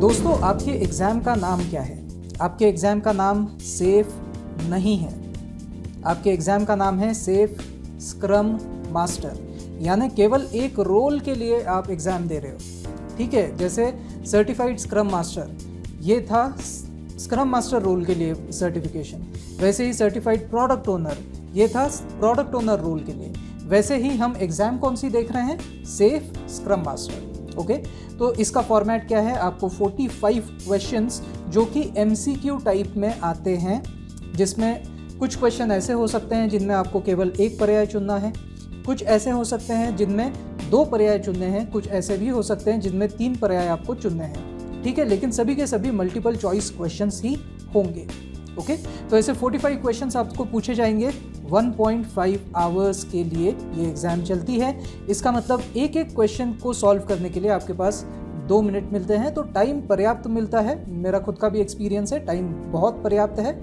दोस्तों, आपके एग्ज़ाम का नाम क्या है? आपके एग्ज़ाम का नाम सेफ नहीं है। आपके एग्ज़ाम का नाम है सेफ स्क्रम मास्टर, यानी केवल एक रोल के लिए आप एग्ज़ाम दे रहे हो। ठीक है, जैसे सर्टिफाइड स्क्रम मास्टर, ये था स्क्रम मास्टर रोल के लिए सर्टिफिकेशन। वैसे ही सर्टिफाइड प्रोडक्ट ओनर, ये था प्रोडक्ट ओनर रोल के लिए। वैसे ही हम एग्ज़ाम कौन सी देख रहे हैं? Safe scrum master. ओके, तो इसका फॉर्मेट क्या है? आपको 45 क्वेश्चंस जो कि MCQ टाइप में आते हैं, जिसमें कुछ क्वेश्चन ऐसे हो सकते हैं जिनमें आपको केवल एक पर्याय चुनना है, कुछ ऐसे हो सकते हैं जिनमें 2 पर्याय चुनने हैं, कुछ ऐसे भी हो सकते हैं जिनमें 3 पर्याय आपको चुनने हैं। ठीक है, लेकिन सभी के सभी मल्टीपल चॉइस क्वेश्चंस ही होंगे। ओके, तो ऐसे 45 क्वेश्चंस आपको पूछे जाएंगे। 1.5 आवर्स के लिए ये एग्ज़ाम चलती है। इसका मतलब एक एक क्वेश्चन को सॉल्व करने के लिए आपके पास 2 मिनट मिलते हैं, तो टाइम पर्याप्त मिलता है। मेरा खुद का भी एक्सपीरियंस है, टाइम बहुत पर्याप्त है।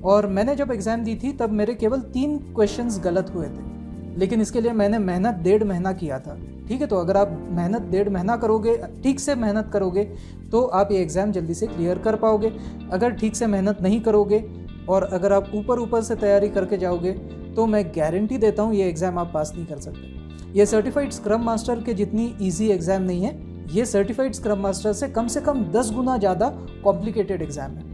और मैंने जब एग्ज़ाम दी थी तब मेरे केवल 3 क्वेश्चंस गलत हुए थे, लेकिन इसके लिए मैंने मेहनत 1.5 महीना किया था। ठीक है, तो अगर आप मेहनत 1.5 महीना करोगे, ठीक से मेहनत करोगे, तो आप ये एग्ज़ाम जल्दी से क्लियर कर पाओगे। अगर ठीक से मेहनत नहीं करोगे और अगर आप ऊपर से तैयारी करके जाओगे, तो मैं गारंटी देता हूँ ये एग्ज़ाम आप पास नहीं कर सकते। ये सर्टिफाइड स्क्रम मास्टर के जितनी ईजी एग्ज़ाम नहीं है, ये सर्टिफाइड स्क्रम मास्टर से कम 10 गुना ज़्यादा कॉम्प्लिकेटेड एग्ज़ाम है।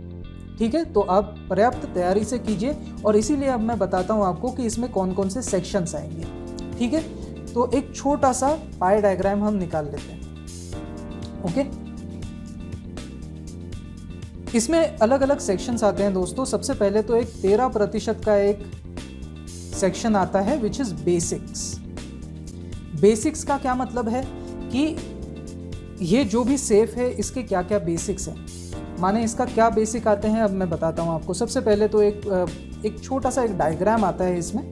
ठीक है, तो आप पर्याप्त तैयारी से कीजिए, और इसीलिए अब मैं बताता हूँ आपको कि इसमें कौन कौन से सेक्शंस आएंगे। ठीक है, तो एक छोटा सा पाई डायग्राम हम निकाल लेते हैं। ओके, इसमें अलग अलग सेक्शंस आते हैं दोस्तों। सबसे पहले तो एक 13% का एक सेक्शन आता है विच इज बेसिक्स। बेसिक्स का क्या मतलब है कि ये जो भी सेफ है इसके क्या क्या बेसिक्स हैं, माने इसका क्या बेसिक आते हैं, अब मैं बताता हूँ आपको। सबसे पहले तो एक छोटा सा एक डायग्राम आता है इसमें,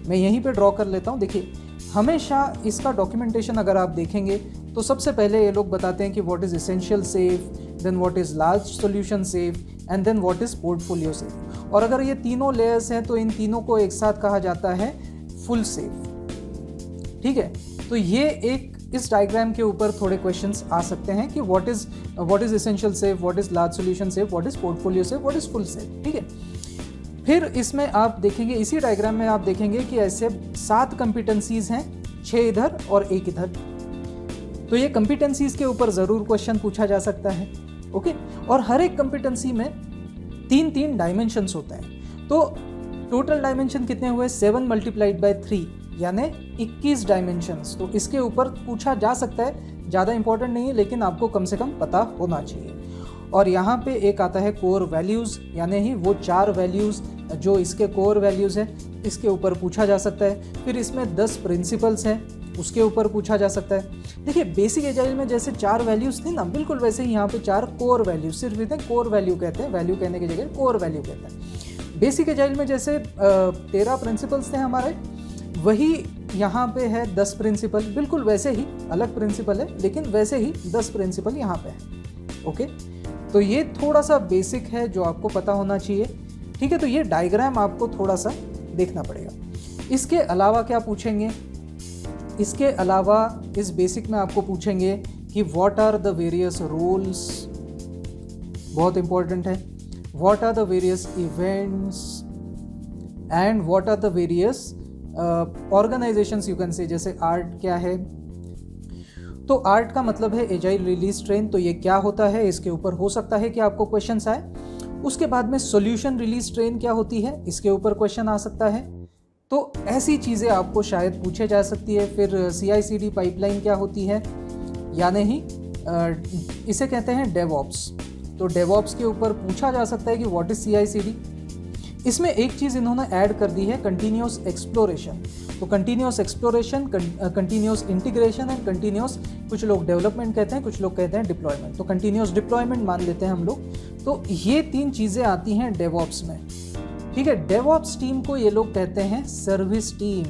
मैं यहीं पे ड्रॉ कर लेता हूँ। देखिए, हमेशा इसका डॉक्यूमेंटेशन अगर आप देखेंगे तो सबसे पहले ये लोग बताते हैं कि what is essential safe, then what is large solution safe, and then what is portfolio safe. और अगर ये तीनों लेयर्स हैं तो इन तीनों को एक साथ कहा जाता है फुल सेफ। ठीक है, तो ये एक इस डायग्राम के ऊपर थोड़े क्वेश्चंस आ सकते हैं कि what is essential safe, what is large solution safe, what is portfolio safe, what is full safe. ठीक है, फिर इसमें आप देखेंगे, इसी डायग्राम में आप देखेंगे कि ऐसे 7 कंपिटेंसीज हैं, 6 इधर और 1 इधर। तो ये कंपिटेंसीज के ऊपर ज़रूर क्वेश्चन पूछा जा सकता है। ओके, और हर एक कंपिटेंसी में 3 डायमेंशंस होते हैं। तो टोटल डायमेंशन कितने हुए? 7 × 3 यानी 21 डायमेंशंस। तो इसके ऊपर पूछा जा सकता है, ज़्यादा इंपॉर्टेंट नहीं है, लेकिन आपको कम से कम पता होना चाहिए। और यहाँ पे एक आता है कोर वैल्यूज़, यानी ही वो 4 वैल्यूज़ जो इसके कोर वैल्यूज़ हैं, इसके ऊपर पूछा जा सकता है। फिर इसमें 10 प्रिंसिपल्स हैं, उसके ऊपर पूछा जा सकता है। देखिए, बेसिक एजाइल में जैसे 4 वैल्यूज़ थी ना, बिल्कुल वैसे ही यहाँ पे 4 कोर वैल्यूज, सिर्फ इतने कोर वैल्यू कहते हैं, वैल्यू कहने की जगह कोर वैल्यू कहते हैं। बेसिक एजाइल में जैसे 13 प्रिंसिपल्स थे हमारे, वही यहाँ पे है 10 प्रिंसिपल, बिल्कुल वैसे ही, अलग प्रिंसिपल है लेकिन वैसे ही 10 प्रिंसिपल यहाँ पे है। ओके, तो ये थोड़ा सा बेसिक है जो आपको पता होना चाहिए। ठीक है, तो ये डायग्राम आपको थोड़ा सा देखना पड़ेगा। इसके अलावा क्या पूछेंगे? इसके अलावा इस बेसिक में आपको पूछेंगे कि what are the various roles, बहुत इंपॉर्टेंट है, what are the various events and what are the various organisations, you can say. जैसे आर्ट क्या है, तो आर्ट का मतलब है एजाइल रिलीज ट्रेन, तो ये क्या होता है, इसके ऊपर हो सकता है कि आपको क्वेश्चंस आए। उसके बाद में सॉल्यूशन रिलीज ट्रेन क्या होती है, इसके ऊपर क्वेश्चन आ सकता है। तो ऐसी चीज़ें आपको शायद पूछे जा सकती है। फिर CI/CD पाइपलाइन क्या होती है, यानी ही इसे कहते हैं डेवऑप्स। तो डेवऑप्स के ऊपर पूछा जा सकता है कि व्हाट इज़ CI/CD। इसमें एक चीज़ इन्होंने ऐड कर दी है, कंटिन्यूस एक्सप्लोरेशन। तो continuous exploration, continuous integration and continuous, कुछ लोग डेवलपमेंट कहते हैं, कुछ लोग कहते हैं डिप्लॉयमेंट। तो कंटिन्यूस डिप्लॉयमेंट मान लेते हैं हम लोग। तो ये 3 चीज़ें आती हैं डेवऑप्स में। ठीक है, डेवऑप्स टीम को ये लोग कहते हैं सर्विस टीम,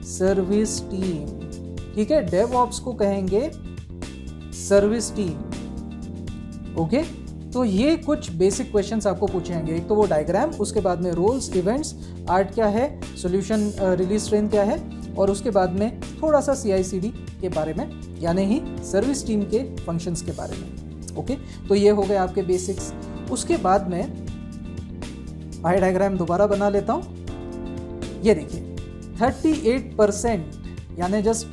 सर्विस टीम। ठीक है, डेवऑप्स को कहेंगे सर्विस टीम। ओके, तो ये कुछ बेसिक क्वेश्चंस आपको पूछेंगे। एक तो वो डायग्राम, उसके बाद में रोल्स, इवेंट्स, आर्ट क्या है, सॉल्यूशन रिलीज ट्रेन क्या है, और उसके बाद में थोड़ा सा CI/CD के बारे में, यानी ही सर्विस टीम के फंक्शंस के बारे में। ओके, तो ये हो गए आपके बेसिक्स। उसके बाद में पाई डायग्राम दोबारा बना लेता हूँ। ये देखिए 38% यानी जस्ट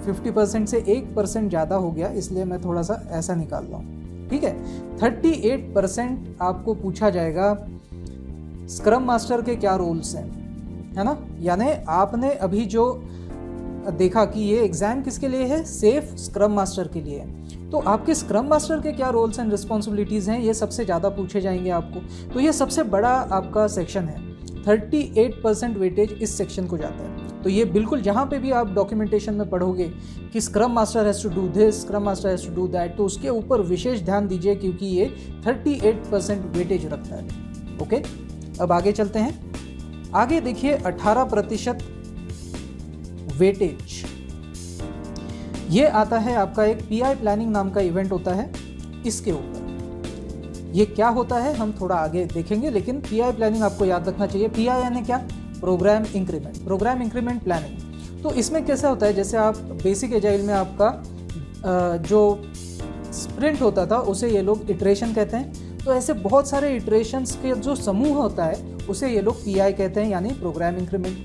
50% से 1% ज़्यादा हो गया, इसलिए मैं थोड़ा सा ऐसा निकाल रहा हूँ। ठीक है, 38% आपको पूछा जाएगा स्क्रम मास्टर के क्या रोल्स हैं, है ना। यानी आपने अभी जो देखा कि ये एग्जाम किसके लिए है, सेफ स्क्रम मास्टर के लिए है, तो आपके स्क्रम मास्टर के क्या रोल्स एंड रिस्पॉन्सिबिलिटीज़ हैं, ये सबसे ज़्यादा पूछे जाएंगे आपको। तो ये सबसे बड़ा आपका सेक्शन है, 38% वेटेज इस सेक्शन को जाता है। तो ये बिल्कुल जहाँ पे भी आप डॉक्यूमेंटेशन में पढ़ोगे कि scrum master has to do this, scrum master has to do that, तो उसके ऊपर विशेष ध्यान दीजिए क्योंकि ये 38% वेटेज रखता है। ओके, अब आगे चलते हैं। आगे देखिए 18% वेटेज ये आता है आपका एक पीआई प्लानिंग नाम का इवेंट होता है, इसके ऊपर। ये क्या होता है हम थोड़ा आगे देखेंगे, लेकिन पीआई प्लानिंग आपको याद रखना चाहिए। पीआई यानी क्या, program increment, program increment planning. तो इसमें कैसा होता है, जैसे आप बेसिक एजाइल में आपका जो स्प्रिंट होता था उसे ये लोग इटरेशन कहते हैं। तो ऐसे बहुत सारे इटरेशंस के जो समूह होता है उसे ये लोग पीआई कहते हैं, यानी प्रोग्राम इंक्रीमेंट।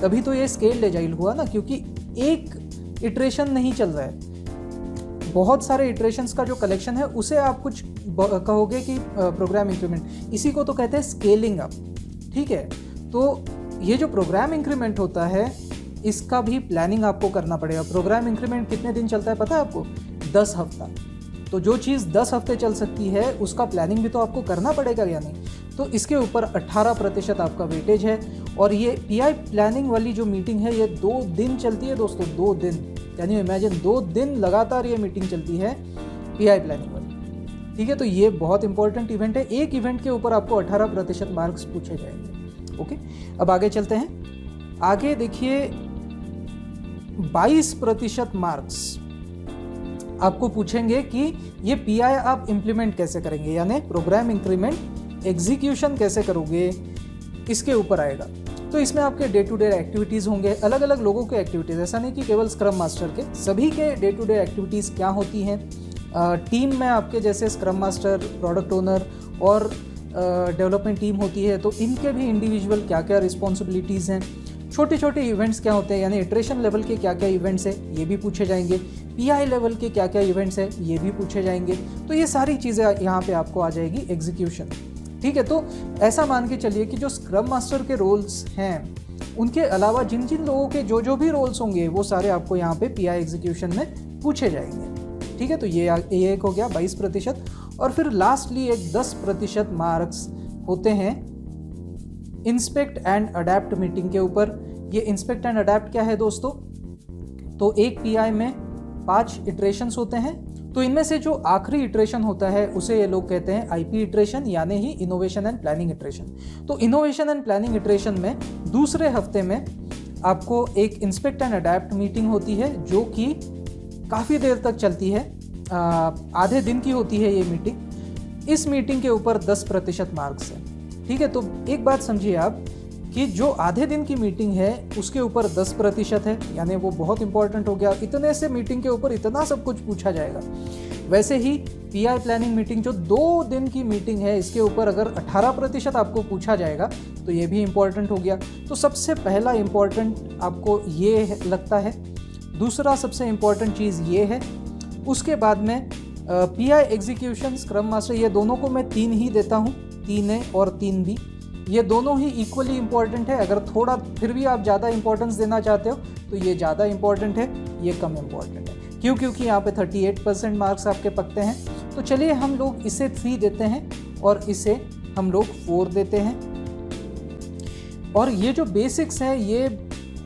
तभी तो ये स्केल्ड एजाइल हुआ ना, क्योंकि एक इटरेशन नहीं चल रहा है, बहुत सारे इटरेशंस का जो कलेक्शन है उसे आप कुछ कहोगे कि प्रोग्राम इंक्रीमेंट। इसी को तो कहते हैं स्केलिंग अप। ठीक है, तो ये जो प्रोग्राम इंक्रीमेंट होता है इसका भी प्लानिंग आपको करना पड़ेगा। प्रोग्राम इंक्रीमेंट कितने दिन चलता है पता है आपको, 10 हफ्ता। तो जो चीज़ 10 हफ्ते चल सकती है उसका प्लानिंग भी तो आपको करना पड़ेगा या नहीं। तो इसके ऊपर 18% आपका वेटेज है। और ये पीआई प्लानिंग वाली जो मीटिंग है ये 2 दिन चलती है दोस्तों, 2 दिन, यानी इमेजिन 2 दिन लगातार ये मीटिंग चलती है पीआई प्लानिंग वाली। ठीक है, तो ये बहुत इंपॉर्टेंट इवेंट है। एक इवेंट के ऊपर आपको 18% मार्क्स पूछे जाएंगे। ओके, अब आगे चलते हैं। आगे देखिए 22% मार्क्स आपको पूछेंगे कि ये पीआई आप इम्प्लीमेंट कैसे करेंगे, यानी प्रोग्राम इंक्रीमेंट एग्जीक्यूशन कैसे करोगे, इसके ऊपर आएगा। तो इसमें आपके डे टू डे एक्टिविटीज़ होंगे, अलग अलग लोगों के एक्टिविटीज़, ऐसा नहीं कि केवल स्क्रम मास्टर के, सभी के डे टू डे एक्टिविटीज़ क्या होती हैं। टीम में आपके जैसे स्क्रम मास्टर, प्रोडक्ट ओनर और डेवलपमेंट टीम होती है, तो इनके भी इंडिविजुअल क्या क्या रिस्पॉन्सिबिलिटीज़ हैं। छोटे छोटे इवेंट्स क्या होते हैं, यानी इटरेशन लेवल के क्या क्या इवेंट्स हैं, ये भी पूछे जाएंगे। पीआई लेवल के क्या क्या इवेंट्स हैं, ये भी पूछे जाएंगे। तो ये सारी चीज़ें यहाँ पे आपको आ जाएगी एग्जीक्यूशन। ठीक है, तो ऐसा मान के चलिए कि जो स्क्रम मास्टर के रोल्स हैं उनके अलावा जिन जिन लोगों के जो जो भी रोल्स होंगे वो सारे आपको यहाँ पे पीआई एग्जीक्यूशन में पूछे जाएंगे। ठीक है, तो ये एक हो गया 22%। और फिर लास्टली एक 10% मार्क्स होते हैं इंस्पेक्ट एंड अडेप्ट मीटिंग के ऊपर। ये इंस्पेक्ट एंड अडेप्ट क्या है दोस्तों, तो एक पीआई में 5 इटरेशंस होते हैं। तो इनमें से जो आखिरी इटरेशन होता है उसे ये लोग कहते हैं आईपी इटरेशन, यानी ही इनोवेशन एंड प्लानिंग इटरेशन। तो इनोवेशन एंड प्लानिंग इटरेशन में दूसरे हफ्ते में आपको एक इंस्पेक्ट एंड अडेप्ट मीटिंग होती है जो कि काफ़ी देर तक चलती है, आधे दिन की होती है ये मीटिंग। इस मीटिंग के ऊपर 10% मार्क्स है। ठीक है, तो एक बात समझिए आप कि जो आधे दिन की मीटिंग है उसके ऊपर 10% है, यानी वो बहुत इंपॉर्टेंट हो गया। इतने से मीटिंग के ऊपर इतना सब कुछ पूछा जाएगा। वैसे ही पीआई प्लानिंग मीटिंग जो 2 दिन की मीटिंग है इसके ऊपर अगर 18% आपको पूछा जाएगा तो ये भी इंपॉर्टेंट हो गया। तो सबसे पहला इंपॉर्टेंट आपको ये लगता है। दूसरा सबसे इंपॉर्टेंट चीज़ ये है। उसके बाद में पीआई एग्जीक्यूशन, स्क्रम मास्टर, ये दोनों को मैं 3 ही देता हूँ, 3A और 3B। ये दोनों ही इक्वली इंपॉर्टेंट है। अगर थोड़ा फिर भी आप ज़्यादा इंपॉर्टेंस देना चाहते हो तो ये ज़्यादा इंपॉर्टेंट है, ये कम इंपॉर्टेंट है। क्यों? क्योंकि यहाँ पे 38% मार्क्स आपके पकते हैं। तो चलिए हम लोग इसे 3 देते हैं और इसे हम लोग 4 देते हैं। और ये जो बेसिक्स है, ये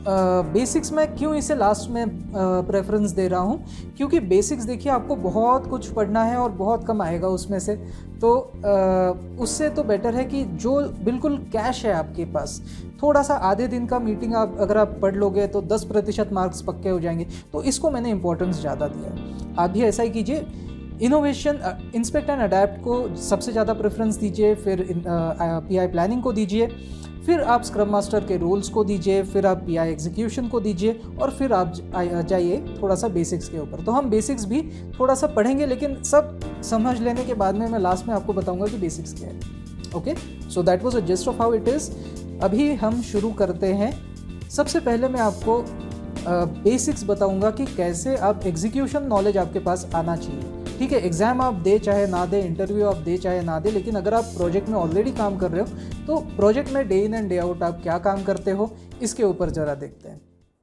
बेसिक्स में क्यों इसे लास्ट में प्रेफरेंस दे रहा हूँ, क्योंकि बेसिक्स देखिए आपको बहुत कुछ पढ़ना है और बहुत कम आएगा उसमें से। तो उससे तो बेटर है कि जो बिल्कुल कैश है आपके पास, थोड़ा सा आधे दिन का मीटिंग अगर आप पढ़ लोगे तो 10% मार्क्स पक्के हो जाएंगे। तो इसको मैंने इंपॉर्टेंस ज़्यादा दिया है। आप भी ऐसा ही कीजिए। इनोवेशन, इंस्पेक्ट एंड अडेप्ट को सबसे ज़्यादा प्रेफरेंस दीजिए, फिर पीआई प्लानिंग को दीजिए, फिर आप स्क्रम मास्टर के रूल्स को दीजिए, फिर आप पीआई एग्जीक्यूशन को दीजिए, और फिर आप जाइए थोड़ा सा बेसिक्स के ऊपर। तो हम बेसिक्स भी थोड़ा सा पढ़ेंगे, लेकिन सब समझ लेने के बाद में मैं लास्ट में आपको बताऊंगा कि बेसिक्स क्या है। Okay, so that was a gist of how it is. अभी हम शुरू करते हैं। सबसे पहले मैं आपको बेसिक्स बताऊंगा कि कैसे आप एग्जीक्यूशन नॉलेज आपके पास आना चाहिए। ठीक है, एग्जाम आप दे चाहे ना दे, इंटरव्यू आप दे चाहे ना दे, लेकिन अगर आप प्रोजेक्ट में ऑलरेडी काम कर रहे हो तो प्रोजेक्ट में day in and day out आप क्या काम करते हो, इसके ऊपर ज़रा देखते हैं।